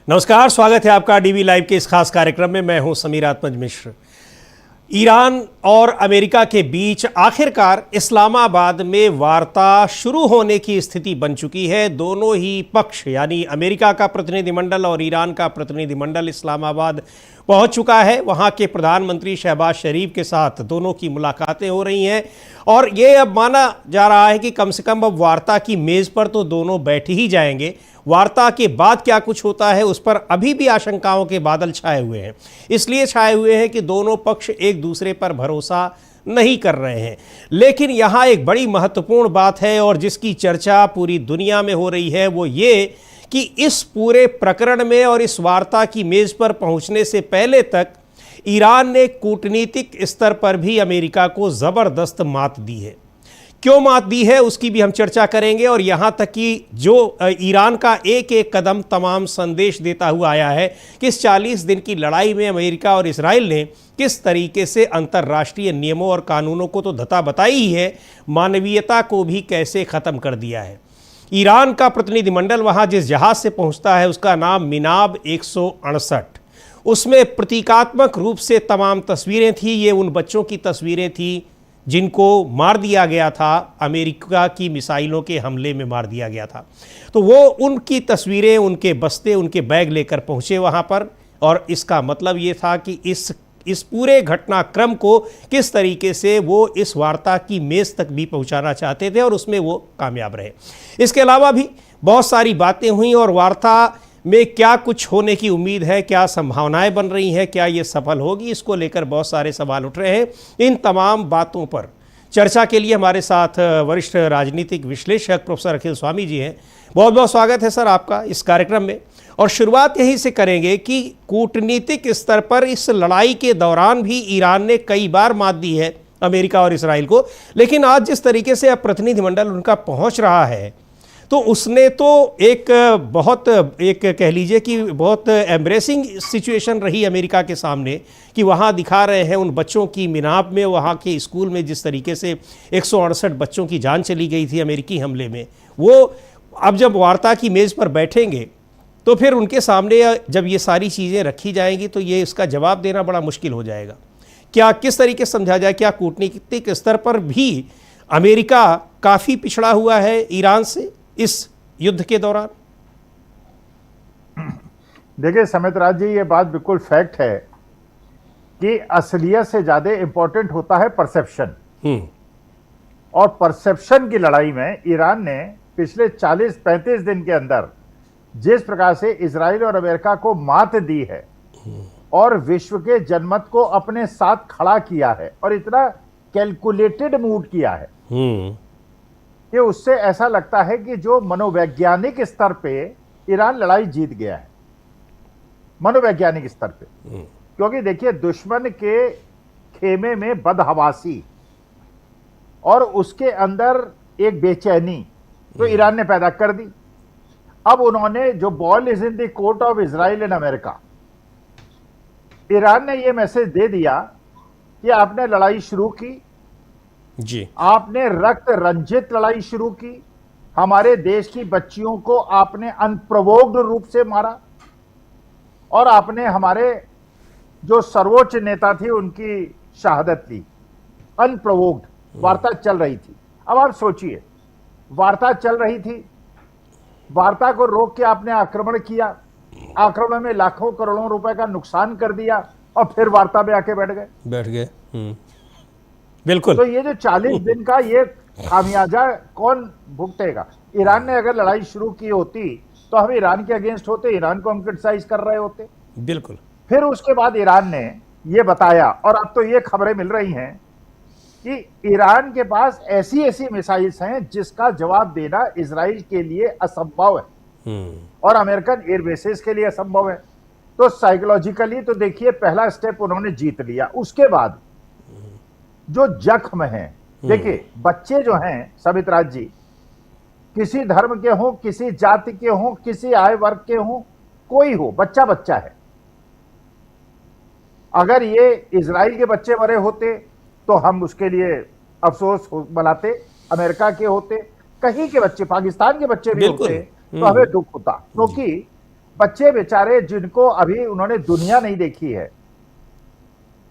नमस्कार, स्वागत है आपका डीवी लाइव के इस खास कार्यक्रम में। मैं हूं समीर आत्मज मिश्र। ईरान और अमेरिका के बीच आखिरकार इस्लामाबाद में वार्ता शुरू होने की स्थिति बन चुकी है। दोनों ही पक्ष यानी अमेरिका का प्रतिनिधिमंडल और ईरान का प्रतिनिधिमंडल इस्लामाबाद पहुंच चुका है। वहां के प्रधानमंत्री शहबाज शरीफ के साथ दोनों की मुलाकातें हो रही हैं और ये अब माना जा रहा है कि कम से कम अब वार्ता की मेज़ पर तो दोनों बैठ ही जाएंगे। वार्ता के बाद क्या कुछ होता है उस पर अभी भी आशंकाओं के बादल छाए हुए हैं। इसलिए छाए हुए हैं कि दोनों पक्ष एक दूसरे पर भरोसा नहीं कर रहे हैं। लेकिन यहाँ एक बड़ी महत्वपूर्ण बात है और जिसकी चर्चा पूरी दुनिया में हो रही है वो ये कि इस पूरे प्रकरण में और इस वार्ता की मेज़ पर पहुंचने से पहले तक ईरान ने कूटनीतिक स्तर पर भी अमेरिका को ज़बरदस्त मात दी है। क्यों मात दी है उसकी भी हम चर्चा करेंगे और यहाँ तक कि जो ईरान का एक एक कदम तमाम संदेश देता हुआ आया है कि इस 40 दिन की लड़ाई में अमेरिका और इजराइल ने किस तरीके से अंतर्राष्ट्रीय नियमों और कानूनों को तो धता बताई ही है, मानवीयता को भी कैसे ख़त्म कर दिया है। ईरान का प्रतिनिधिमंडल वहाँ जिस जहाज़ से पहुँचता है उसका नाम मिनाब 168। उसमें प्रतीकात्मक रूप से तमाम तस्वीरें थी। ये उन बच्चों की तस्वीरें थी जिनको मार दिया गया था, अमेरिका की मिसाइलों के हमले में मार दिया गया था। तो वो उनकी तस्वीरें, उनके बस्ते, उनके बैग लेकर पहुँचे वहाँ पर। और इसका मतलब ये था कि इस पूरे घटनाक्रम को किस तरीके से वो इस वार्ता की मेज़ तक भी पहुँचाना चाहते थे और उसमें वो कामयाब रहे। इसके अलावा भी बहुत सारी बातें हुई और वार्ता में क्या कुछ होने की उम्मीद है, क्या संभावनाएं बन रही हैं, क्या ये सफल होगी, इसको लेकर बहुत सारे सवाल उठ रहे हैं। इन तमाम बातों पर चर्चा के लिए हमारे साथ वरिष्ठ राजनीतिक विश्लेषक प्रोफेसर अखिल स्वामी जी हैं। बहुत बहुत स्वागत है सर आपका इस कार्यक्रम में। और शुरुआत यहीं से करेंगे कि कूटनीतिक स्तर पर इस लड़ाई के दौरान भी ईरान ने कई बार मात दी है अमेरिका और इसराइल को, लेकिन आज जिस तरीके से अब प्रतिनिधिमंडल उनका पहुंच रहा है तो उसने तो एक कह लीजिए कि बहुत एम्ब्रेसिंग सिचुएशन रही अमेरिका के सामने कि वहाँ दिखा रहे हैं उन बच्चों की मिनाब में, वहाँ के स्कूल में जिस तरीके से 168 बच्चों की जान चली गई थी अमेरिकी हमले में। वो अब जब वार्ता की मेज़ पर बैठेंगे तो फिर उनके सामने जब ये सारी चीज़ें रखी जाएंगी तो ये इसका जवाब देना बड़ा मुश्किल हो जाएगा। क्या किस तरीके से समझा जाए, क्या कूटनीतिक स्तर पर भी अमेरिका काफ़ी पिछड़ा हुआ है ईरान से इस युद्ध के दौरान? देखिए समित राज जी, ये बात बिल्कुल फैक्ट है कि असलियत से ज्यादा इंपॉर्टेंट होता है परसेप्शन। और परसेप्शन की लड़ाई में ईरान ने पिछले 40-35 दिन के अंदर जिस प्रकार से इजराइल और अमेरिका को मात दी है और विश्व के जनमत को अपने साथ खड़ा किया है और इतना कैलकुलेटेड मूड किया है कि उससे ऐसा लगता है कि जो मनोवैज्ञानिक स्तर पे ईरान लड़ाई जीत गया है, मनोवैज्ञानिक स्तर पे। क्योंकि देखिए, दुश्मन के खेमे में बदहवासी और उसके अंदर एक बेचैनी तो ईरान ने पैदा कर दी। अब उन्होंने जो ball is in the court of Israel and America, Iran ने यह मैसेज दे दिया कि आपने लड़ाई शुरू की जी, आपने रक्त रंजित लड़ाई शुरू की, हमारे देश की बच्चियों को आपने अनप्रोवोक्ड रूप से मारा और आपने हमारे जो सर्वोच्च नेता थी उनकी शहादत ली। अनप्रोवोक्ड वार्ता चल रही थी। अब आप सोचिए, वार्ता चल रही थी, वार्ता को रोक के आपने आक्रमण किया, आक्रमण में लाखों करोड़ों रुपए का नुकसान कर दिया और फिर वार्ता में आके बैठ गए। बिल्कुल। तो ये जो 40 दिन का ये खामियाजा कौन भुगतेगा? ईरान ने अगर लड़ाई शुरू की होती तो हम ईरान के अगेंस्ट होते, ईरान को हम क्रिटिसाइज कर रहे होते। बिल्कुल। फिर उसके बाद ईरान ने ये बताया और अब तो ये खबरें मिल रही हैं कि ईरान के पास ऐसी ऐसी मिसाइल्स हैं जिसका जवाब देना इजराइल के लिए असंभव है और अमेरिकन एयरबेसेस के लिए असंभव है। तो साइकोलॉजिकली तो देखिए, पहला स्टेप उन्होंने जीत लिया। उसके बाद जो जख्म है, देखिए बच्चे जो हैं समित राज जी, किसी धर्म के हों, किसी जाति के हों, किसी आय वर्ग के हों, कोई हो, बच्चा बच्चा है। अगर ये इजराइल के बच्चे मरे होते तो हम उसके लिए अफसोस मनाते, अमेरिका के होते, कहीं के बच्चे, पाकिस्तान के बच्चे भी होते तो हमें दुख होता। क्योंकि बच्चे बेचारे जिनको अभी उन्होंने दुनिया नहीं देखी है,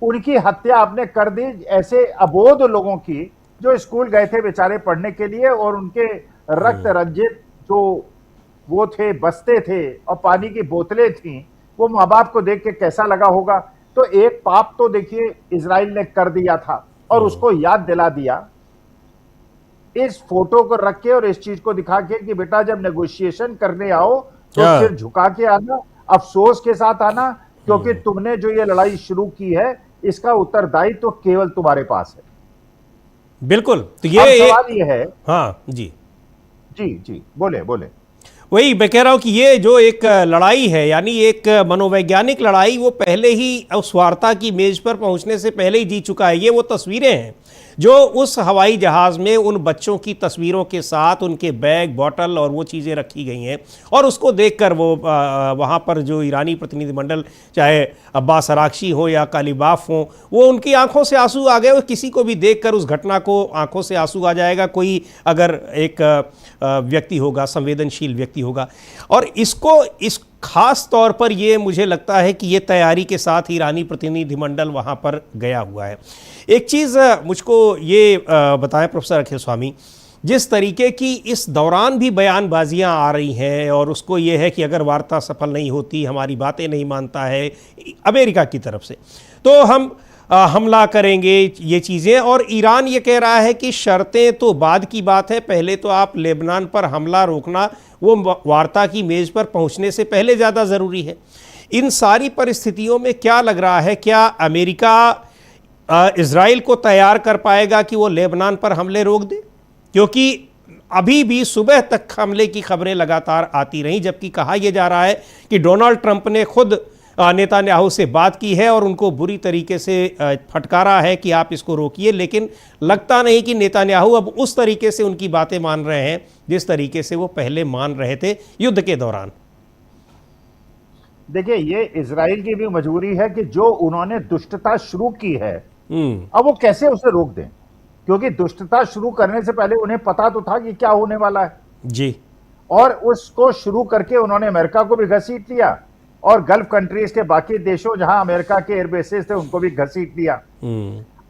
उनकी हत्या आपने कर दी। ऐसे अबोध लोगों की जो स्कूल गए थे बेचारे पढ़ने के लिए, और उनके रक्त रंजित जो वो थे, बस्ते थे और पानी की बोतलें थीं, वो माँ बाप को देख के कैसा लगा होगा। तो एक पाप तो देखिए इजराइल ने कर दिया था और उसको याद दिला दिया इस फोटो को रख के और इस चीज को दिखा के कि बेटा जब नेगोशिएशन करने आओ तो सिर झुका के आना, अफसोस के साथ आना, क्योंकि तुमने जो ये लड़ाई शुरू की है इसका उत्तरदायित्व तो केवल तुम्हारे पास है। बिल्कुल। तो ये सवाल ये है। हाँ जी जी जी, बोले बोले। वही मैं कह रहा हूं कि ये जो एक लड़ाई है, यानी एक मनोवैज्ञानिक लड़ाई, वो पहले ही उस वार्ता की मेज पर पहुंचने से पहले ही जीत चुका है। ये वो तस्वीरें हैं जो उस हवाई जहाज में उन बच्चों की तस्वीरों के साथ उनके बैग, बॉटल और वो चीज़ें रखी गई हैं, और उसको देखकर वो वहाँ पर जो ईरानी प्रतिनिधिमंडल, चाहे अब्बास अरागची हो या कालिबाफ हो, वो उनकी आंखों से आंसू आ गए। और किसी को भी देखकर उस घटना को आंखों से आंसू आ जाएगा, कोई अगर एक व्यक्ति होगा, संवेदनशील व्यक्ति होगा। और इसको इस खास तौर पर ये मुझे लगता है कि ये तैयारी के साथ ईरानी प्रतिनिधिमंडल वहाँ पर गया हुआ है। एक चीज़ मुझको ये बताएं प्रोफेसर अखिल स्वामी, जिस तरीके की इस दौरान भी बयानबाजियां आ रही हैं, और उसको ये है कि अगर वार्ता सफल नहीं होती, हमारी बातें नहीं मानता है अमेरिका की तरफ से, तो हम हमला करेंगे, ये चीज़ें। और ईरान ये कह रहा है कि शर्तें तो बाद की बात है, पहले तो आप लेबनान पर हमला रोकना वो वार्ता की मेज़ पर पहुंचने से पहले ज़्यादा ज़रूरी है। इन सारी परिस्थितियों में क्या लग रहा है, क्या अमेरिका इजराइल को तैयार कर पाएगा कि वो लेबनान पर हमले रोक दे? क्योंकि अभी भी सुबह तक हमले की खबरें लगातार आती रहीं, जबकि कहा यह जा रहा है कि डोनाल्ड ट्रंप ने खुद नेतान्याहू से बात की है और उनको बुरी तरीके से फटकारा है कि आप इसको रोकिए। लेकिन लगता नहीं कि नेतान्याहू अब उस तरीके से उनकी बातें मान रहे हैं जिस तरीके से वो पहले मान रहे थे युद्ध के दौरान। देखिए, ये इजराइल की भी मजबूरी है कि जो उन्होंने दुष्टता शुरू की है अब वो कैसे उसे रोक दें, क्योंकि दुष्टता शुरू करने से पहले उन्हें पता तो था कि क्या होने वाला है जी, और उसको शुरू करके उन्होंने अमेरिका को भी घसीट लिया और गल्फ कंट्रीज के बाकी देशों जहां अमेरिका के एयरबेसेस थे उनको भी घसीट लिया।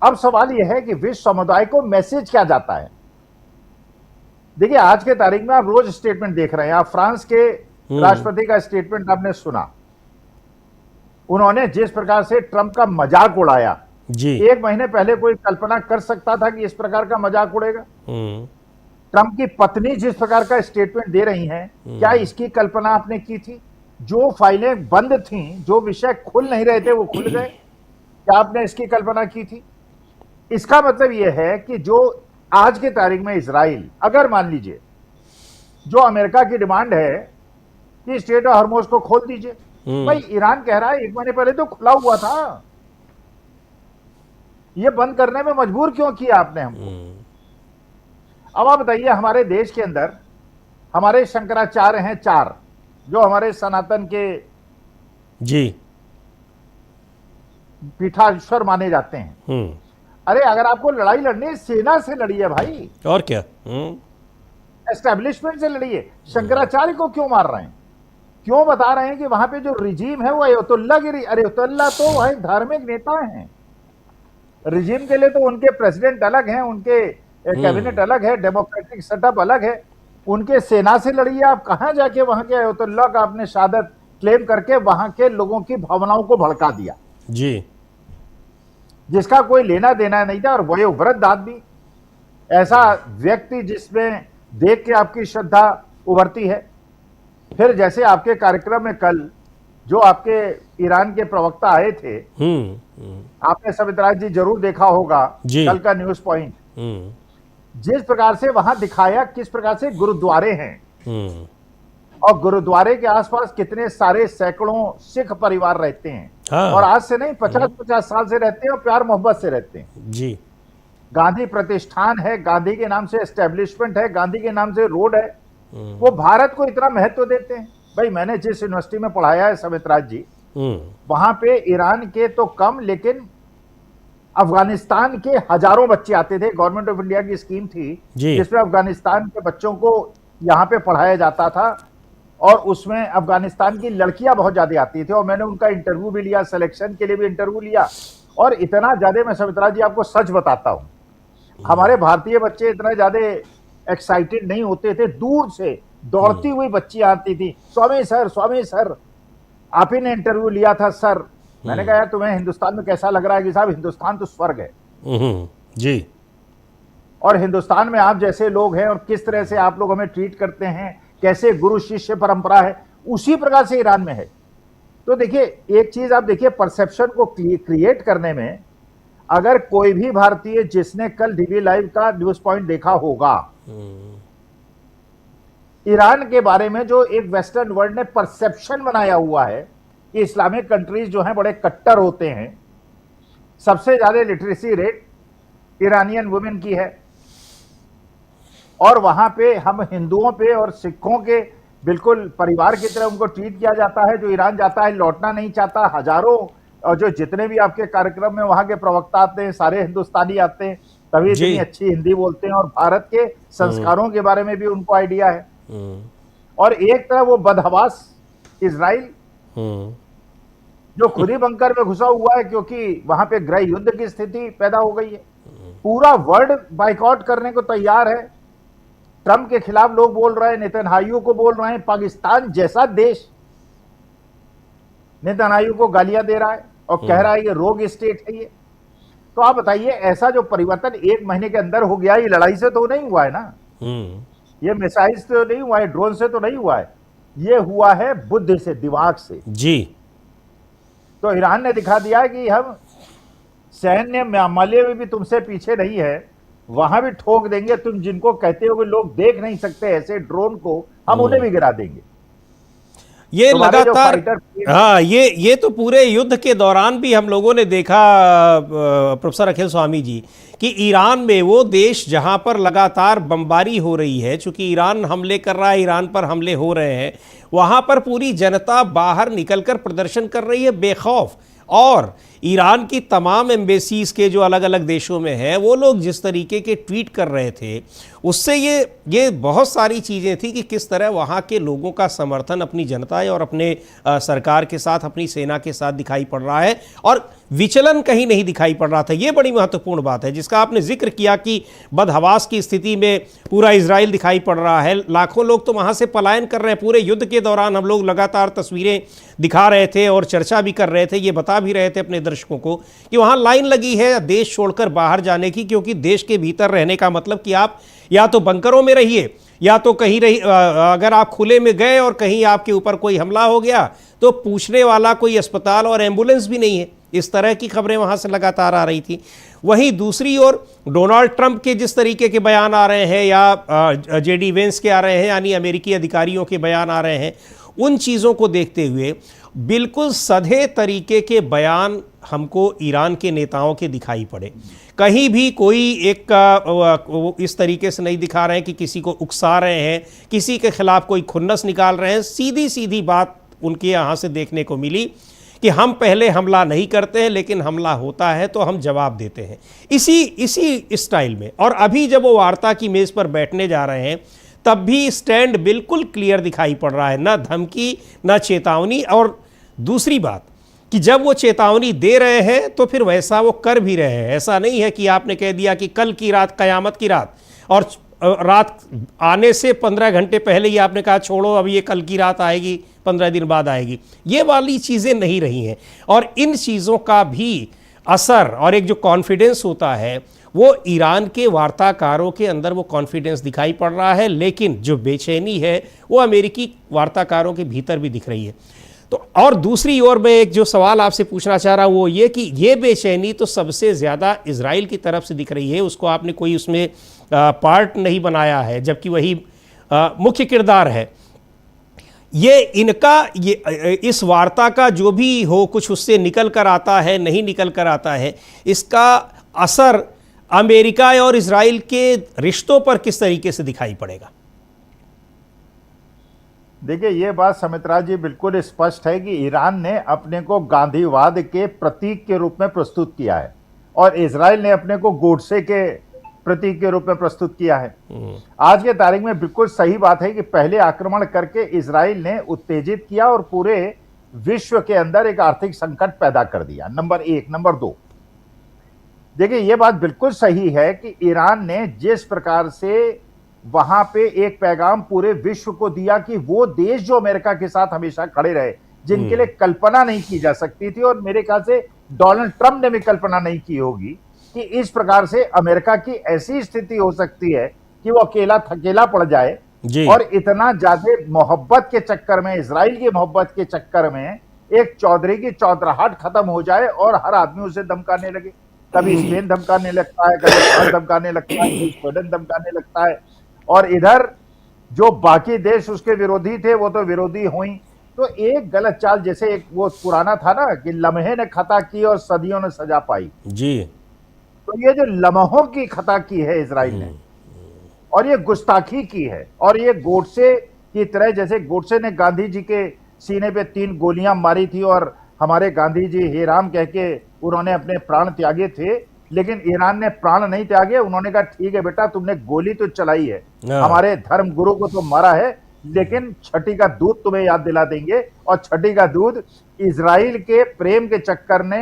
अब सवाल यह है कि विश्व समुदाय को मैसेज क्या जाता है। देखिए, आज के तारीख में आप रोज स्टेटमेंट देख रहे हैं। आप फ्रांस के राष्ट्रपति का स्टेटमेंट आपने सुना, उन्होंने जिस प्रकार से ट्रंप का मजाक उड़ाया जी। एक महीने पहले कोई कल्पना कर सकता था कि इस प्रकार का मजाक उड़ेगा? ट्रंप की पत्नी जिस प्रकार का स्टेटमेंट दे रही हैं, क्या इसकी कल्पना आपने की थी? जो फाइलें बंद थीं, जो विषय खुल नहीं रहे थे वो खुल गए, क्या आपने इसकी कल्पना की थी? इसका मतलब यह है कि जो आज के तारीख में इजराइल, अगर मान लीजिए जो अमेरिका की डिमांड है कि स्ट्रेट ऑफ हॉर्मुज को खोल दीजिए, भाई ईरान कह रहा है एक महीने पहले तो खुला हुआ था, ये बंद करने में मजबूर क्यों किया आपने हमको? अब आप बताइए, हमारे देश के अंदर हमारे शंकराचार्य हैं 4 जो हमारे सनातन के जी पीठाधीश्वर माने जाते हैं। अरे अगर आपको लड़ाई लड़नी है सेना से लड़िए भाई, और क्या एस्टेब्लिशमेंट से लड़िए। शंकराचार्य को क्यों मार रहे हैं? क्यों बता रहे हैं कि वहां पे जो रिजीम है वो अयतुल्ला गिरी? अरे अयतुल्ला तो वह धार्मिक नेता हैं, रिजीम के लिए तो उनके प्रेसिडेंट अलग हैं, उनके कैबिनेट अलग है, डेमोक्रेटिक सेटअप अलग है। उनके सेना से लड़िए। आप कहां जाके वहां के अयतुल्ला का आपने शहादत क्लेम करके वहां के लोगों की भावनाओं को भड़का दिया जी, जिसका कोई लेना देना नहीं था। और वयोवृद्ध आदमी, ऐसा व्यक्ति जिसमें देख के आपकी श्रद्धा उभरती है। फिर जैसे आपके कार्यक्रम में कल जो आपके ईरान के प्रवक्ता आए थे, आपने सवितराज जी जरूर देखा होगा कल का न्यूज पॉइंट, जिस प्रकार से वहां दिखाया किस प्रकार से गुरुद्वारे हैं और गुरुद्वारे के आसपास कितने सारे सैकड़ों सिख परिवार रहते हैं। हाँ। और आज से नहीं 50-50 साल से रहते हैं और प्यार मोहब्बत से रहते हैं जी। गांधी प्रतिष्ठान है, गांधी के नाम से एस्टेब्लिशमेंट है, गांधी के नाम से रोड है, वो भारत को इतना महत्व देते हैं। भाई मैंने जिस यूनिवर्सिटी में पढ़ाया है सवितराज जी, वहां पे ईरान के तो कम लेकिन अफगानिस्तान के हजारों बच्चे आते थे। गवर्नमेंट ऑफ इंडिया की स्कीम थी जिसमें अफगानिस्तान के बच्चों को यहाँ पे पढ़ाया जाता था और उसमें अफगानिस्तान की लड़कियां बहुत ज्यादा आती थी, और मैंने उनका इंटरव्यू भी लिया, सिलेक्शन के लिए भी इंटरव्यू लिया। और इतना ज्यादा, मैं सुमित्रा जी आपको सच बताता हूं, हमारे भारतीय बच्चे इतने ज्यादा एक्साइटेड नहीं होते थे। दूर से दौड़ती हुई बच्ची आती थी, स्वामी सर आप ही ने इंटरव्यू लिया था सर। मैंने कहा यार तुम्हें हिंदुस्तान में कैसा लग रहा है? कि साहब हिंदुस्तान तो स्वर्ग है। जी। और हिंदुस्तान में आप जैसे लोग हैं, और किस तरह से आप लोग हमें ट्रीट करते हैं, कैसे गुरु शिष्य परंपरा है, उसी प्रकार से ईरान में है। तो देखिए, एक चीज आप देखिए, परसेप्शन को क्रिएट करने में, अगर कोई भी भारतीय जिसने कल डीवी लाइव का न्यूज पॉइंट देखा होगा, ईरान के बारे में जो एक वेस्टर्न वर्ल्ड ने परसेप्शन बनाया हुआ है कि इस्लामिक कंट्रीज जो हैं बड़े कट्टर होते हैं, सबसे ज्यादा लिटरेसी रेट ईरानियन वुमेन की है, और वहां पे हम हिंदुओं पे और सिखों के बिल्कुल परिवार की तरह उनको ट्रीट किया जाता है। जो ईरान जाता है लौटना नहीं चाहता। हजारों, और जो जितने भी आपके कार्यक्रम में वहां के प्रवक्ता आते हैं सारे हिंदुस्तानी आते हैं, तभी इतनी अच्छी हिंदी बोलते हैं, और भारत के संस्कारों के बारे में भी उनको आइडिया है। और एक तरह वो बदहवास इजराइल, जो खुद ही बंकर में घुसा हुआ है, क्योंकि वहां पे गृह युद्ध की स्थिति पैदा हो गई है। पूरा वर्ल्ड बाइकआउट करने को तैयार है। ट्रंप के खिलाफ लोग बोल रहे हैं, नेतन्याहू को बोल रहे हैं। पाकिस्तान जैसा देश नेतन्याहू को गालियां दे रहा है और कह रहा है ये रोग स्टेट है ये। तो आप बताइए, ऐसा जो परिवर्तन 1 महीने के अंदर हो गया, ये लड़ाई से तो नहीं हुआ है ना, ये मिसाइल से तो नहीं हुआ है, ड्रोन से तो नहीं हुआ है, ये हुआ है बुद्धि से, दिमाग से। जी। तो ईरान ने दिखा दिया है कि हम सैन्य मामले में भी तुमसे पीछे नहीं है, वहां भी ठोक देंगे। तुम जिनको कहते हो कि लोग देख नहीं सकते ऐसे ड्रोन को, हम उन्हें भी गिरा देंगे। ये लगातार, हाँ, ये तो पूरे युद्ध के दौरान भी हम लोगों ने देखा प्रोफेसर अखिल स्वामी जी, कि ईरान में, वो देश जहां पर लगातार बमबारी हो रही है, चूंकि ईरान हमले कर रहा है, ईरान पर हमले हो रहे हैं, वहां पर पूरी जनता बाहर निकलकर प्रदर्शन कर रही है बेखौफ। और ईरान की तमाम एम्बेसीज के जो अलग अलग देशों में हैं, वो लोग जिस तरीके के ट्वीट कर रहे थे, उससे ये बहुत सारी चीज़ें थी कि किस तरह वहाँ के लोगों का समर्थन अपनी जनता और अपने सरकार के साथ, अपनी सेना के साथ दिखाई पड़ रहा है, और विचलन कहीं नहीं दिखाई पड़ रहा था। ये बड़ी महत्वपूर्ण बात है जिसका आपने जिक्र किया कि बदहवास की स्थिति में पूरा इजराइल दिखाई पड़ रहा है। लाखों लोग तो वहाँ से पलायन कर रहे हैं। पूरे युद्ध के दौरान हम लोग लगातार तस्वीरें दिखा रहे थे और चर्चा भी कर रहे थे, ये बता भी रहे थे अपने दर्शकों को कि वहाँ लाइन लगी है देश छोड़कर बाहर जाने की, क्योंकि देश के भीतर रहने का मतलब कि आप या तो बंकरों में रहिए, या तो कहीं रही, अगर आप खुले में गए और कहीं आपके ऊपर कोई हमला हो गया तो पूछने वाला कोई अस्पताल और एम्बुलेंस भी नहीं है। इस तरह की खबरें वहाँ से लगातार आ रही थी। वहीं दूसरी ओर डोनाल्ड ट्रंप के जिस तरीके के बयान आ रहे हैं, या जेडी वेंस के आ रहे हैं, यानी अमेरिकी अधिकारियों के बयान आ रहे हैं, उन चीज़ों को देखते हुए बिल्कुल सधे तरीके के बयान हमको ईरान के नेताओं के दिखाई पड़े। कहीं भी कोई एक इस तरीके से नहीं दिखा रहे हैं कि किसी को उकसा रहे हैं, किसी के खिलाफ कोई खुन्नस निकाल रहे हैं। सीधी सीधी बात उनके यहाँ से देखने को मिली कि हम पहले हमला नहीं करते हैं, लेकिन हमला होता है तो हम जवाब देते हैं, इसी स्टाइल में। और अभी जब वो वार्ता की मेज़ पर बैठने जा रहे हैं, तब भी स्टैंड बिल्कुल क्लियर दिखाई पड़ रहा है, ना धमकी ना चेतावनी। और दूसरी बात कि जब वो चेतावनी दे रहे हैं तो फिर वैसा वो कर भी रहे हैं। ऐसा नहीं है कि आपने कह दिया कि कल की रात कयामत की रात, और रात आने से 15 घंटे पहले ही आपने कहा छोड़ो अब ये कल की रात आएगी, 15 दिन बाद आएगी। ये वाली चीज़ें नहीं रही हैं। और इन चीज़ों का भी असर और एक जो कॉन्फिडेंस होता है, वो ईरान के वार्ताकारों के अंदर वो कॉन्फिडेंस दिखाई पड़ रहा है, लेकिन जो बेचैनी है वो अमेरिकी वार्ताकारों के भीतर भी दिख रही है। तो और दूसरी ओर मैं एक जो सवाल आपसे पूछना चाह रहा हूँ वो ये कि ये बेचैनी तो सबसे ज़्यादा इजराइल की तरफ से दिख रही है। उसको आपने कोई उसमें पार्ट नहीं बनाया है, जबकि वही मुख्य किरदार है। ये इनका इस वार्ता का जो भी हो, कुछ उससे निकल कर आता है नहीं निकल कर आता है, इसका असर अमेरिका और इजराइल के रिश्तों पर किस तरीके से दिखाई पड़ेगा? देखिए, ये बात सुमित्रा जी बिल्कुल स्पष्ट है कि ईरान ने अपने को गांधीवाद के प्रतीक के रूप में प्रस्तुत किया है, और इजराइल ने अपने को गोडसे के प्रतीक के रूप में प्रस्तुत किया है। आज के तारीख में बिल्कुल सही बात है कि पहले आक्रमण करके इजराइल ने उत्तेजित किया और पूरे विश्व के अंदर एक आर्थिक संकट पैदा कर दिया, नंबर एक। नंबर दो, देखिए यह बात बिल्कुल सही है कि ईरान ने जिस प्रकार से वहां पे एक पैगाम पूरे विश्व को दिया कि वो देश जो अमेरिका के साथ हमेशा खड़े रहे, जिनके लिए कल्पना नहीं की जा सकती थी, और मेरे ख्याल से डोनाल्ड ट्रंप ने भी कल्पना नहीं की होगी कि इस प्रकार से अमेरिका की ऐसी स्थिति हो सकती है कि वो अकेला थकेला पड़ जाए और इतना ज्यादा मोहब्बत के चक्कर में, इजराइल की मोहब्बत के चक्कर में एक चौधरी की चौधराहट खत्म हो जाए और हर आदमी उसे धमकाने लगे। कभी स्पेन धमकाने लगता है, कभी फ्रांस धमकाने लगता है, कभी स्वीडन धमकाने लगता है, और इधर जो बाकी देश उसके विरोधी थे वो तो विरोधी हुई। तो एक गलत चाल, जैसे एक वो पुराना था ना कि लम्हे ने खता की और सदियों ने सजा पाई जी, तो ये जो लम्हों की खता की है इजराइल ने, और ये गुस्ताखी की है, और ये गोडसे की तरह, जैसे गोडसे ने गांधी जी के सीने पे 3 गोलियां मारी थी और हमारे गांधी जी हे राम कह के उन्होंने अपने प्राण त्यागे थे, लेकिन ईरान ने प्राण नहीं त्यागे। उन्होंने कहा ठीक है बेटा, तुमने गोली तो चलाई है, हमारे धर्म गुरु को तो मारा है, लेकिन छठी का दूध तुम्हें याद दिला देंगे। और छठी का दूध इजराइल के प्रेम के चक्कर ने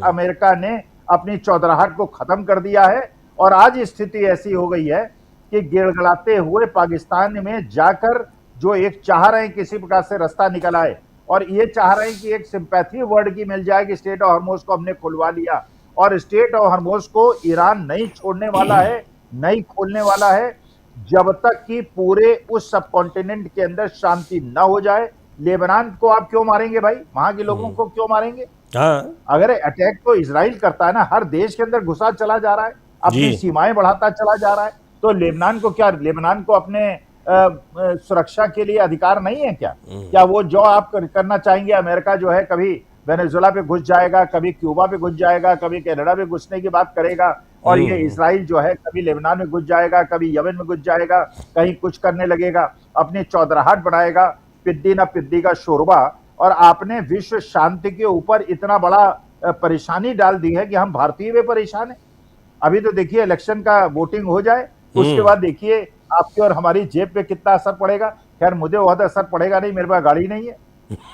अमेरिका ने अपनी चौधराहट को खत्म कर दिया है, और आज स्थिति ऐसी हो गई है कि गिड़गिड़ाते हुए पाकिस्तान में जाकर जो एक चाह रहे हैं किसी प्रकार से रास्ता निकल आए, और ये चाह रहे हैं कि एक सिंपैथी वर्ड की मिल जाए कि स्टेट ऑफ हॉर्मुज़ को हमने खुलवा लिया, और स्टेट ऑफ हॉर्मुज़ को ईरान नहीं छोड़ने वाला है, नहीं खोलने वाला है जब तक कि पूरे उस सब कॉन्टिनेंट के अंदर शांति न हो जाए। लेबनान को आप क्यों मारेंगे भाई, वहां के लोगों को क्यों मारेंगे? अगर अटैक तो इजराइल करता है ना, हर देश के अंदर घुसा चला जा रहा है, अपनी सीमाएं बढ़ाता चला जा रहा है, तो लेबनान को क्या, लेबनान को अपने सुरक्षा के लिए अधिकार नहीं है क्या? क्या वो जो आप करना चाहेंगे, अमेरिका जो है कभी वेनेजुएला पे घुस जाएगा, कभी क्यूबा पे घुस जाएगा, कभी कनाडा पे घुसने की बात करेगा, और ये इजराइल जो है कभी लेबनान में घुस जाएगा, कभी यमन में घुस जाएगा, कहीं कुछ करने लगेगा, अपनी चौधराहट बढ़ाएगा, पिद्दी ना पिद्दी का शोरबा। और आपने विश्व शांति के ऊपर इतना बड़ा परेशानी डाल दी है कि हम भारतीय भी परेशान है। अभी तो देखिए इलेक्शन का वोटिंग हो जाए, उसके बाद देखिए आपकी और हमारी जेब पे कितना असर पड़ेगा। खैर मुझे बहुत असर पड़ेगा नहीं, मेरे पास गाड़ी नहीं है।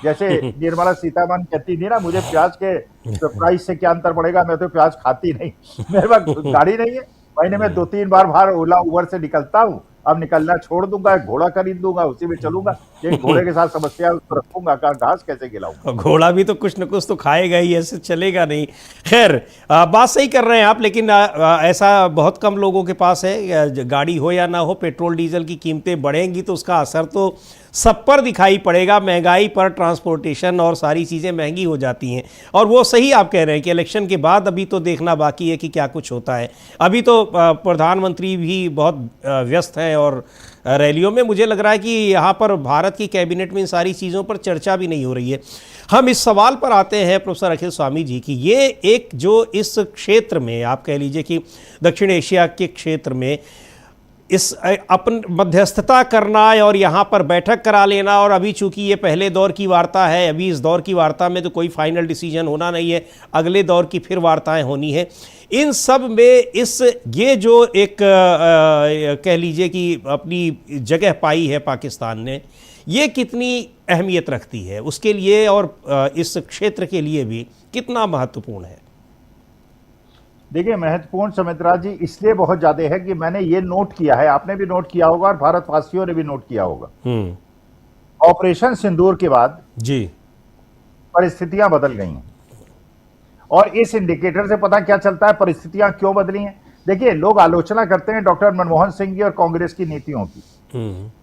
जैसे निर्मला सीतारमण कहती थी ना, मुझे प्याज के प्राइस से क्या अंतर पड़ेगा, मैं तो प्याज खाती नहीं, मेरे पास गाड़ी नहीं है। महीने में 2-3 बार बाहर ओला उबर से निकलता हूँ, अब निकलना छोड़ दूंगा, एक घोड़ा खरीद दूंगा, उसी में चलूंगा। एक घोड़े के साथ समस्या उसको रखूंगा, घास कैसे खिलाऊंगा? घोड़ा भी तो कुछ न कुछ तो खाएगा ही, ऐसे चलेगा नहीं। खैर बात सही कर रहे हैं आप, लेकिन ऐसा बहुत कम लोगों के पास है। गाड़ी हो या ना हो, पेट्रोल डीजल की कीमतें बढ़ेंगी तो उसका असर तो सब पर दिखाई पड़ेगा, महंगाई पर, ट्रांसपोर्टेशन और सारी चीज़ें महंगी हो जाती हैं। और वो सही आप कह रहे हैं कि इलेक्शन के बाद अभी तो देखना बाकी है कि क्या कुछ होता है। अभी तो प्रधानमंत्री भी बहुत व्यस्त हैं और रैलियों में, मुझे लग रहा है कि यहाँ पर भारत की कैबिनेट में इन सारी चीज़ों पर चर्चा भी नहीं हो रही है। हम इस सवाल पर आते हैं प्रोफेसर अखिल स्वामी जी की, ये एक जो इस क्षेत्र में आप कह लीजिए कि दक्षिण एशिया के क्षेत्र में इस अपन मध्यस्थता करना और यहाँ पर बैठक करा लेना, और अभी चूंकि ये पहले दौर की वार्ता है, अभी इस दौर की वार्ता में तो कोई फाइनल डिसीजन होना नहीं है, अगले दौर की फिर वार्ताएं होनी है। इन सब में ये जो एक कह लीजिए कि अपनी जगह पाई है पाकिस्तान ने, ये कितनी अहमियत रखती है उसके लिए, और इस क्षेत्र के लिए भी कितना महत्वपूर्ण है? देखिए महत्वपूर्ण सुमित्रा जी इसलिए बहुत ज्यादा है कि मैंने ये नोट किया है, आपने भी नोट किया होगा और भारतवासियों ने भी नोट किया होगा, ऑपरेशन सिंदूर के बाद जी परिस्थितियां बदल गई हैं। और इस इंडिकेटर से पता क्या चलता है परिस्थितियां क्यों बदली हैं? देखिए लोग आलोचना करते हैं डॉक्टर मनमोहन सिंह की और कांग्रेस की नीतियों की।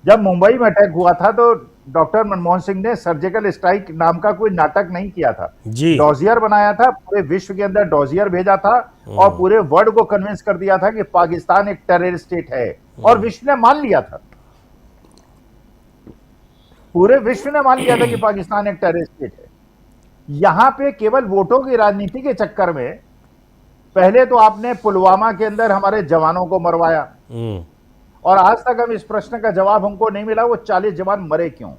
जब मुंबई में अटैक हुआ था तो डॉक्टर मनमोहन सिंह ने सर्जिकल स्ट्राइक नाम का कोई नाटक नहीं किया था, डॉजियर बनाया था, पूरे विश्व के अंदर डॉजियर भेजा था और पूरे वर्ल्ड को कन्विंस कर दिया था कि पाकिस्तान एक टेरर स्टेट है, और विश्व ने मान लिया था, पूरे विश्व ने मान लिया था कि पाकिस्तान एक टेरर स्टेट है। यहां पे केवल वोटों की राजनीति के चक्कर में पहले तो आपने पुलवामा के अंदर हमारे जवानों को मरवाया, और आज तक हम इस प्रश्न का जवाब हमको नहीं मिला वो 40 जवान मरे क्यों,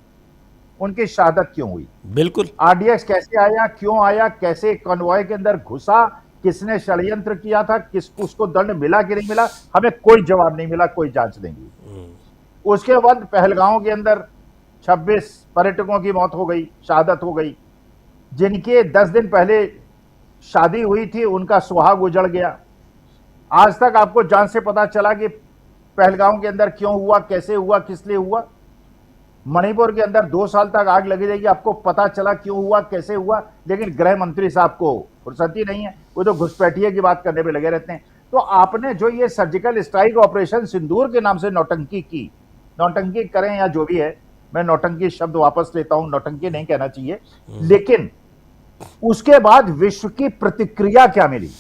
उनकी शहादत क्यों हुई? बिल्कुल। आरडीएक्स कैसे आया, क्यों आया, कैसे कॉन्वॉय के अंदर घुसा, किसने षड्यंत्र किया था, किस उसको दंड मिला कि नहीं मिला, हमें कोई जवाब नहीं मिला, कोई जांच नहीं हुई। उसके बाद पहलगांव के अंदर 26 पर्यटकों की मौत हो गई, शहादत हो गई। जिनके 10 दिन पहले शादी हुई थी उनका सुहाग उजड़ गया। आज तक आपको जांच से पता चला कि पहलगांव के अंदर क्यों हुआ, कैसे हुआ, किस लिए हुआ। मणिपुर के अंदर 2 साल तक आग लगी रहेगी, आपको पता चला क्यों हुआ, कैसे हुआ, लेकिन गृह मंत्री साहब को फुर्सत ही नहीं है, वो तो घुसपैठिए की बात करने में लगे रहते हैं। तो आपने जो ये सर्जिकल स्ट्राइक ऑपरेशन सिंदूर के नाम से नौटंकी की, नौटंकी करें या जो भी है, मैं नौटंकी शब्द वापस लेता हूं, नौटंकी नहीं कहना चाहिए, लेकिन उसके बाद विश्व की प्रतिक्रिया क्या मिली?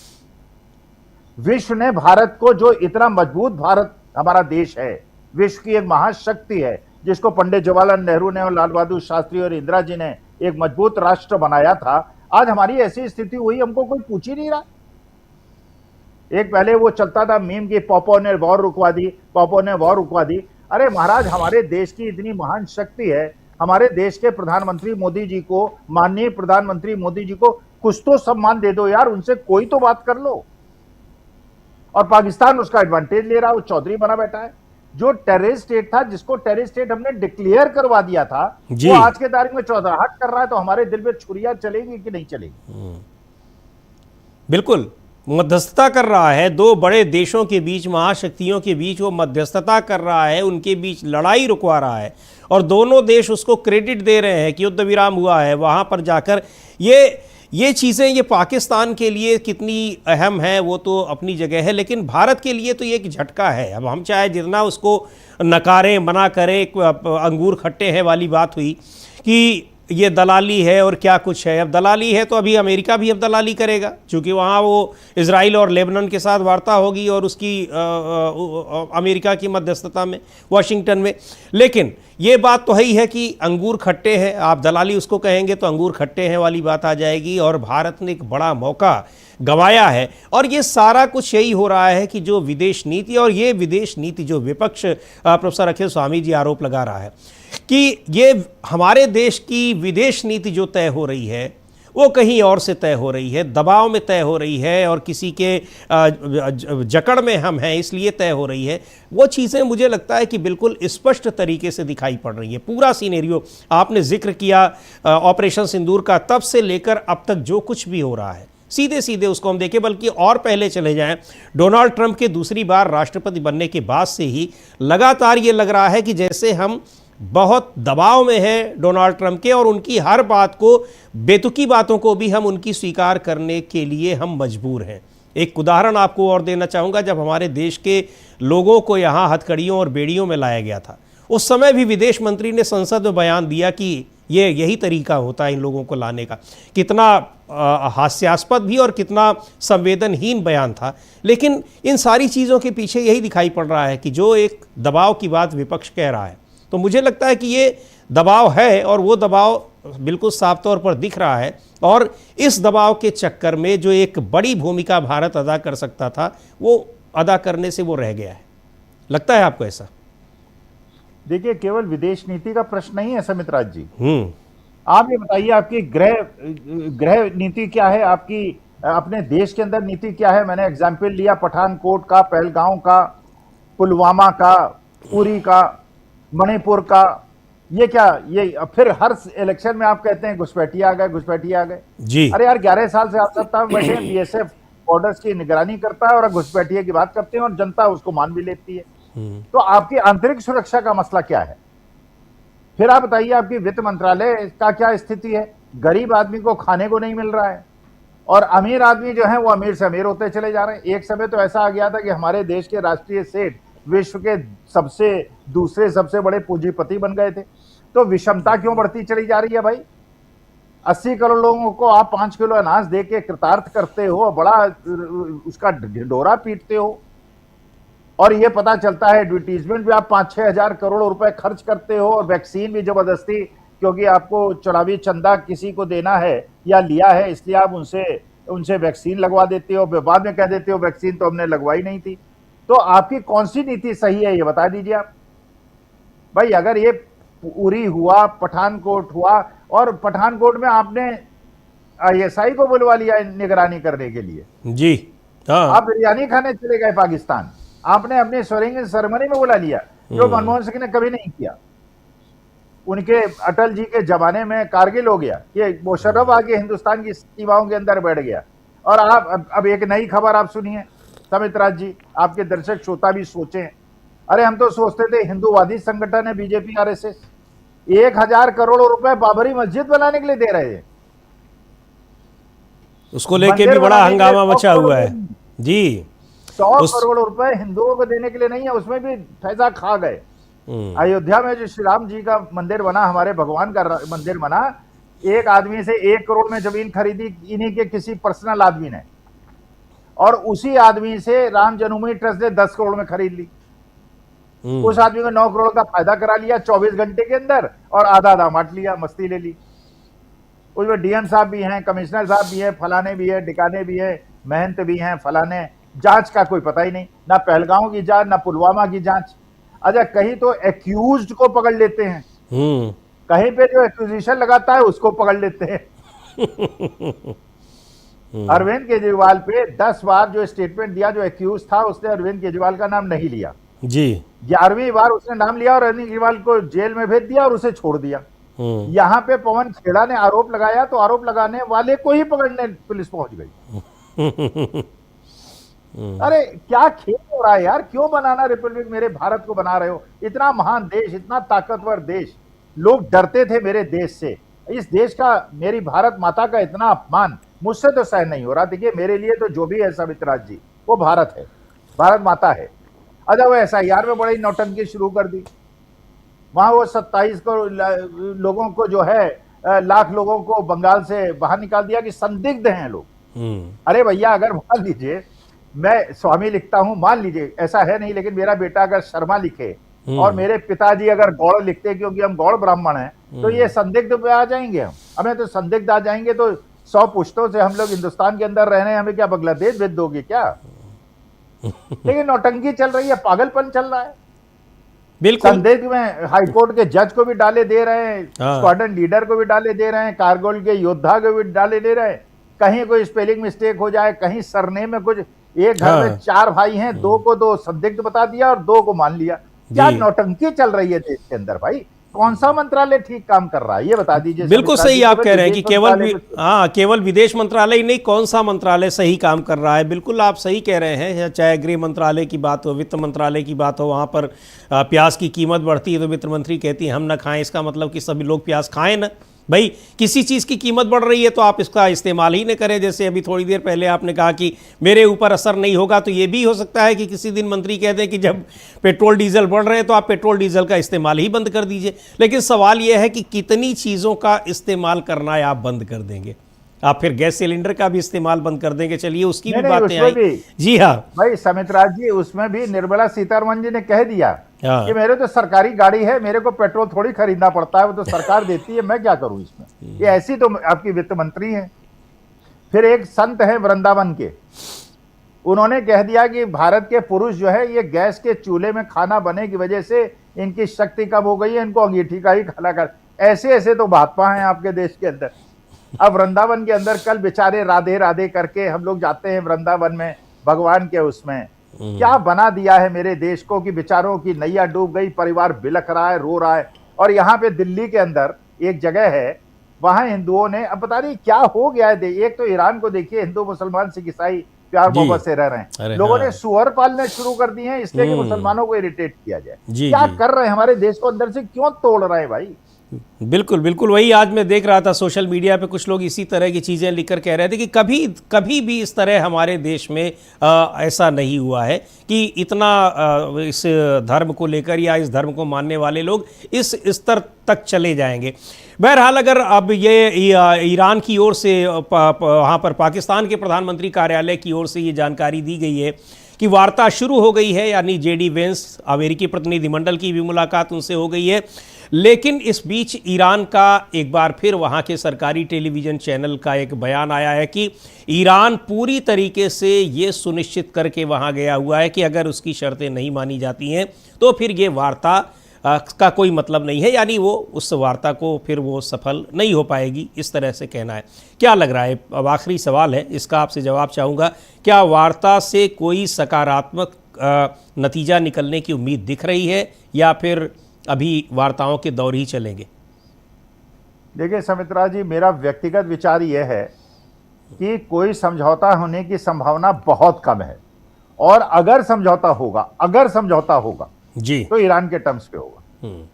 विश्व ने भारत को, जो इतना मजबूत भारत हमारा देश है, विश्व की एक महाशक्ति है, जिसको पंडित जवाहरलाल नेहरू ने और लाल बहादुर शास्त्री और इंदिरा जी ने एक मजबूत राष्ट्र बनाया था, आज हमारी ऐसी स्थिति हुई, हमको कोई पूछ ही नहीं रहा। एक पहले वो चलता था मीम की पॉपो ने वॉर रुकवा दी, पॉपो ने वॉर रुकवा दी। अरे महाराज, हमारे देश की इतनी महान शक्ति है, हमारे देश के प्रधानमंत्री मोदी जी को, माननीय प्रधानमंत्री मोदी जी को कुछ तो सम्मान दे दो यार, उनसे कोई तो बात कर लो। और पाकिस्तान उसका एडवांटेज ले रहा है, वो चौधरी बना बैठा है। जो टेररिस्ट स्टेट था, जिसको टेररिस्ट स्टेट हमने डिक्लेयर करवा दिया था, वो आज के तारीख में चौधराहट कर रहा है, तो हमारे दिल में छुरियां चलेगी कि नहीं चलेगी? बिल्कुल मध्यस्थता कर रहा है, दो बड़े देशों के बीच, महाशक्तियों के बीच वो मध्यस्थता कर रहा है, उनके बीच लड़ाई रुकवा रहा है, और दोनों देश उसको क्रेडिट दे रहे हैं कि युद्ध विराम हुआ है। वहाँ पर जाकर ये चीज़ें, ये पाकिस्तान के लिए कितनी अहम है वो तो अपनी जगह है, लेकिन भारत के लिए तो ये एक झटका है। अब हम चाहे जितना उसको नकारें, मना करें, अंगूर खट्टे हैं वाली बात हुई कि ये दलाली है और क्या कुछ है। अब दलाली है तो अभी अमेरिका भी अब दलाली करेगा, क्योंकि वहाँ वो इजराइल और लेबनान के साथ वार्ता होगी और उसकी अमेरिका की मध्यस्थता में, वाशिंगटन में। लेकिन ये बात तो है ही है कि अंगूर खट्टे हैं, आप दलाली उसको कहेंगे तो अंगूर खट्टे हैं वाली बात आ जाएगी, और भारत ने एक बड़ा मौका गंवाया है। और ये सारा कुछ यही हो रहा है कि जो विदेश नीति, और ये विदेश नीति जो विपक्ष प्रोफेसर अखिल स्वामी जी आरोप लगा रहा है कि ये हमारे देश की विदेश नीति जो तय हो रही है वो कहीं और से तय हो रही है, दबाव में तय हो रही है, और किसी के जकड़ में हम हैं इसलिए तय हो रही है। वो चीज़ें मुझे लगता है कि बिल्कुल स्पष्ट तरीके से दिखाई पड़ रही है। पूरा सीनेरियो आपने जिक्र किया ऑपरेशन सिंदूर का, तब से लेकर अब तक जो कुछ भी हो रहा है, सीधे सीधे उसको हम देखें, बल्कि और पहले चले जाएं, डोनाल्ड ट्रंप के दूसरी बार राष्ट्रपति बनने के बाद से ही लगातार ये लग रहा है कि जैसे हम बहुत दबाव में हैं डोनाल्ड ट्रंप के, और उनकी हर बात को, बेतुकी बातों को भी हम उनकी स्वीकार करने के लिए हम मजबूर हैं। एक उदाहरण आपको और देना चाहूँगा, जब हमारे देश के लोगों को यहाँ हथकड़ियों और बेड़ियों में लाया गया था, उस समय भी विदेश मंत्री ने संसद में बयान दिया कि यही तरीका होता है इन लोगों को लाने का। कितना हास्यास्पद भी और कितना संवेदनहीन बयान था, लेकिन इन सारी चीज़ों के पीछे यही दिखाई पड़ रहा है कि जो एक दबाव की बात विपक्ष कह रहा है, तो मुझे लगता है कि ये दबाव है, और वो दबाव बिल्कुल साफ तौर पर दिख रहा है। और इस दबाव के चक्कर में जो एक बड़ी भूमिका भारत अदा कर सकता था, वो अदा करने से वो रह गया है। लगता है आपको ऐसा? देखिए, केवल विदेश नीति का प्रश्न नहीं है समितराज जी। आप ये बताइए, आपकी गृह नीति क्या है, आपकी अपने देश के अंदर नीति क्या है? मैंने एग्जाम्पल लिया पठानकोट का, पहलगांव का, पुलवामा का, उरी का, मणिपुर का। ये क्या, ये फिर हर इलेक्शन में आप कहते हैं घुसपैठिए आ गए, घुसपैठिए आ गए जी। अरे यार, 11 साल से आप सत्ता में बैठे हैं, बीएसएफ बॉर्डर्स की निगरानी करता है, और घुसपैठिए की बात करते हैं, और जनता उसको मान भी लेती है। तो आपकी आंतरिक सुरक्षा का मसला क्या है? फिर आप बताइए, आपकी वित्त मंत्रालय का क्या स्थिति है? गरीब आदमी को खाने को नहीं मिल रहा है, और अमीर आदमी जो है वो अमीर से अमीर होते चले जा रहे हैं। एक समय तो ऐसा आ गया था कि हमारे देश के राष्ट्रीय सेठ विश्व के दूसरे सबसे बड़े पूंजीपति बन गए थे। तो विषमता क्यों बढ़ती चली जा रही है भाई? 80 करोड़ लोगों को आप 5 किलो अनाज दे के कृतार्थ करते हो, बड़ा उसका ढिंढोरा पीटते हो, और ये पता चलता है एडवर्टीजमेंट भी आप 5-6 हजार करोड़ रुपए खर्च करते हो, और वैक्सीन भी जबरदस्ती, क्योंकि आपको चुनावी चंदा किसी को देना है या लिया है, इसलिए आप उनसे वैक्सीन लगवा देते हो, बाद में कह देते हो वैक्सीन तो हमने लगवाई नहीं थी। तो आपकी कौन सी नीति सही है, ये बता दीजिए आप भाई। अगर ये उरी हुआ, पठानकोट हुआ, और पठानकोट में आपने ISI को बुलवा लिया निगरानी करने के लिए। जी हाँ। आप बिरयानी खाने चले गए पाकिस्तान, आपने अपने स्वेरिंग सेरेमनी में बुला लिया, जो मनमोहन सिंह ने कभी नहीं किया। उनके अटल जी के जमाने में कारगिल हो गया, ये मुशर्रफ आके हिंदुस्तान की सीमाओं के अंदर बैठ गया। और आप अब एक नई खबर आप सुनिए समित राज जी, आपके दर्शक श्रोता भी सोचें। अरे हम तो सोचते थे हिंदूवादी संगठन है बीजेपी RSS, 1000 करोड़ रुपए बाबरी मस्जिद बनाने के लिए दे रहे हैं, उसको लेके भी बड़ा हंगामा मचा हुआ है जी। 100 करोड़ रुपए हिंदुओं को देने के लिए नहीं है, उसमें भी फैजा खा गए। अयोध्या में जो श्री राम जी का मंदिर बना, हमारे भगवान का मंदिर बना, एक आदमी से 1 करोड़ में जमीन खरीदी इन्हीं के किसी पर्सनल आदमी ने, और उसी आदमी से राम जन्मभूमि ट्रस्ट ने 10 करोड़ में खरीद ली। उस आदमी को 9 करोड़ का फायदा करा लिया 24 घंटे के अंदर, और आधा बांट लिया, मस्ती ले ली। उसमें DM साहब भी हैं, कमिश्नर साहब भी हैं, फलाने भी है, डिकाने भी है, महंत भी हैं, फलाने। जांच का कोई पता ही नहीं, ना पहलगांव की जांच, ना पुलवामा की जांच। अच्छा, कहीं तो एक्यूज्ड को पकड़ लेते हैं, कहीं पे जो एक्यूजिशन लगाता है उसको पकड़ लेते हैं। अरविंद केजरीवाल पे 10 बार जो स्टेटमेंट दिया, जो एक्यूज था उसने अरविंद केजरीवाल का नाम नहीं लिया जी। 11वीं बार उसने नाम लिया और अरविंद केजरीवाल को जेल में भेज दिया और उसे छोड़ दिया। यहां पे पवन खेड़ा ने आरोप लगाया तो आरोप लगाने वाले को ही पकड़ने पुलिस पहुंच गई। अरे क्या खेल हो रहा है यार, क्यों बनाना रिपब्लिक मेरे भारत को बना रहे हो? इतना महान देश, इतना ताकतवर देश, लोग डरते थे मेरे देश से। इस देश का, मेरी भारत माता का इतना अपमान मुझसे तो सहन नहीं हो रहा। देखिए मेरे लिए तो जो भी है समितराज जी, वो भारत है, भारत माता है। अच्छा, वो SIR में बड़ी नौटंकी शुरू कर दी। वहां वो 27 लोगों को जो है, लाख लोगों को बंगाल से बाहर निकाल दिया कि संदिग्ध हैं लोग। अरे भैया, अगर मान लीजिए मैं स्वामी लिखता हूं, मान लीजिए, ऐसा है नहीं, लेकिन मेरा बेटा अगर शर्मा लिखे और मेरे पिताजी अगर गौड़ लिखते, क्योंकि हम गौड़ ब्राह्मण हैं, तो ये संदिग्ध पे आ जाएंगे। हमें तो संदिग्ध आ जाएंगे तो 100 पुश्तों से हम लोग हिंदुस्तान के अंदर रह रहे हैं, हमें क्या बांग्लादेश भेज दोगे क्या? लेकिन नौटंकी चल रही है, पागलपन चल रहा है। बिल्कुल, संदिग्ध में हाईकोर्ट के जज को भी डाले दे रहे हैं, स्क्वाड्रन लीडर को भी डाले दे रहे हैं, कारगिल के योद्धा को भी डाले दे रहे हैं। कहीं कोई स्पेलिंग मिस्टेक हो जाए, कहीं सरनेम में कुछ, एक घर में 4 भाई हैं, 2 को 2 संदिग्ध बता दिया और 2 को मान लिया। क्या नौटंकी चल रही है देश के अंदर भाई? कौन सा मंत्रालय ठीक काम कर रहा है, ये बता दीजिए। बिल्कुल सही आप कह रहे हैं कि केवल विदेश मंत्रालय ही नहीं, कौन सा मंत्रालय सही काम कर रहा है। बिल्कुल आप सही कह रहे हैं। चाहे गृह मंत्रालय की बात हो, वित्त मंत्रालय की बात हो, वहाँ पर प्याज की कीमत बढ़ती है तो वित्त मंत्री कहती है हम ना खाएं, इसका मतलब कि सभी लोग प्याज खाएं ना। भाई किसी चीज़ की कीमत बढ़ रही है तो आप इसका इस्तेमाल ही न करें। जैसे अभी थोड़ी देर पहले आपने कहा कि मेरे ऊपर असर नहीं होगा, तो ये भी हो सकता है कि किसी दिन मंत्री कह दें कि जब पेट्रोल डीजल बढ़ रहे हैं तो आप पेट्रोल डीजल का इस्तेमाल ही बंद कर दीजिए। लेकिन सवाल यह है कि कितनी चीज़ों का इस्तेमाल करना है आप बंद कर देंगे? आप फिर गैस सिलेंडर का भी इस्तेमाल बंद कर देंगे? चलिए उसकी भी बातें आई। जी हाँ भाई समितराज जी, उसमें भी निर्मला सीतारमण जी ने कह दिया कि मेरे तो सरकारी गाड़ी है, मेरे को पेट्रोल थोड़ी खरीदना पड़ता है, वो तो सरकार देती है, मैं क्या करूं इसमें। ये ऐसी तो आपकी वित्त मंत्री हैं। फिर एक संत है वृंदावन के, उन्होंने कह दिया कि भारत के पुरुष जो है ये गैस के चूल्हे में खाना बने की वजह से इनकी शक्ति कम हो गई है, इनको अंगीठी का ही खाना कर। ऐसे ऐसे तो महात्मा हैं आपके देश के अंदर। अब वृंदावन के अंदर कल बेचारे राधे राधे करके हम लोग जाते हैं वृंदावन में, भगवान के उसमें क्या बना दिया है मेरे देश को कि बेचारों की नैया डूब गई, परिवार बिलख रहा है, रो रहा है। और यहाँ पे दिल्ली के अंदर एक जगह है, वहां हिंदुओं ने, अब पता नहीं क्या हो गया है। एक तो ईरान को देखिए, हिंदू मुसलमान सिख ईसाई प्यार मोहब्बत से रह रहे हैं, लोगों ने सुअर पालने शुरू कर दिए हैं इसलिए कि मुसलमानों को इरिटेट किया जाए। क्या कर रहे हैं, हमारे देश को अंदर से क्यों तोड़ रहे हैं भाई? बिल्कुल बिल्कुल, वही आज मैं देख रहा था सोशल मीडिया पे, कुछ लोग इसी तरह की चीज़ें लिखकर कह रहे थे कि कभी भी इस तरह हमारे देश में ऐसा नहीं हुआ है कि इतना इस धर्म को लेकर या इस धर्म को मानने वाले लोग इस स्तर तक चले जाएंगे। बहरहाल अगर अब ये ईरान की ओर से वहाँ पर पाकिस्तान के प्रधानमंत्री कार्यालय की ओर से ये जानकारी दी गई है कि वार्ता शुरू हो गई है, यानी JD वेंस अमेरिकी प्रतिनिधिमंडल की भी मुलाकात उनसे हो गई है। लेकिन इस बीच ईरान का एक बार फिर वहाँ के सरकारी टेलीविज़न चैनल का एक बयान आया है कि ईरान पूरी तरीके से ये सुनिश्चित करके वहाँ गया हुआ है कि अगर उसकी शर्तें नहीं मानी जाती हैं तो फिर ये वार्ता का कोई मतलब नहीं है, यानी वो उस वार्ता को फिर वो सफल नहीं हो पाएगी, इस तरह से कहना है। क्या लग रहा है, अब आखिरी सवाल है, इसका आपसे जवाब चाहूँगा, क्या वार्ता से कोई सकारात्मक नतीजा निकलने की उम्मीद दिख रही है या फिर अभी वार्ताओं के दौर ही चलेंगे? देखिए सुमित्रा जी, मेरा व्यक्तिगत विचार यह है कि कोई समझौता होने की संभावना बहुत कम है, और अगर समझौता होगा जी, तो ईरान के टर्म्स पे होगा। बिल्कुल।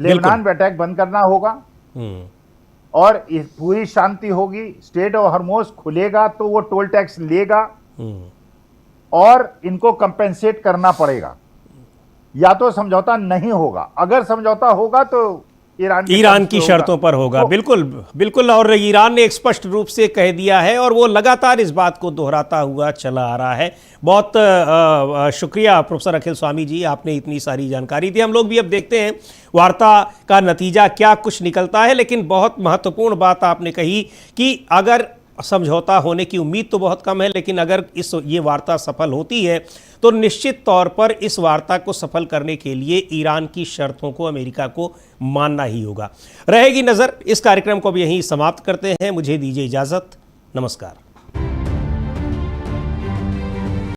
लेबनान पे अटैक बंद करना होगा और इस पूरी शांति होगी। स्टेट ऑफ हर्मोज खुलेगा तो वो टोल टैक्स लेगा और इनको कंपेंसेट करना पड़ेगा, या तो समझौता नहीं होगा। अगर समझौता होगा तो ईरान की शर्तों पर होगा। बिल्कुल बिल्कुल, और ईरान ने एक स्पष्ट रूप से कह दिया है और वो लगातार इस बात को दोहराता हुआ चला आ रहा है। बहुत शुक्रिया प्रोफेसर अखिल स्वामी जी, आपने इतनी सारी जानकारी दी। हम लोग भी अब देखते हैं वार्ता का नतीजा क्या कुछ निकलता है, लेकिन बहुत महत्वपूर्ण बात आपने कही कि अगर समझौता होने की उम्मीद तो बहुत कम है, लेकिन अगर ये वार्ता सफल होती है तो निश्चित तौर पर इस वार्ता को सफल करने के लिए ईरान की शर्तों को अमेरिका को मानना ही होगा। रहेगी नज़र। इस कार्यक्रम को भी यहीं समाप्त करते हैं। मुझे दीजिए इजाज़त। नमस्कार।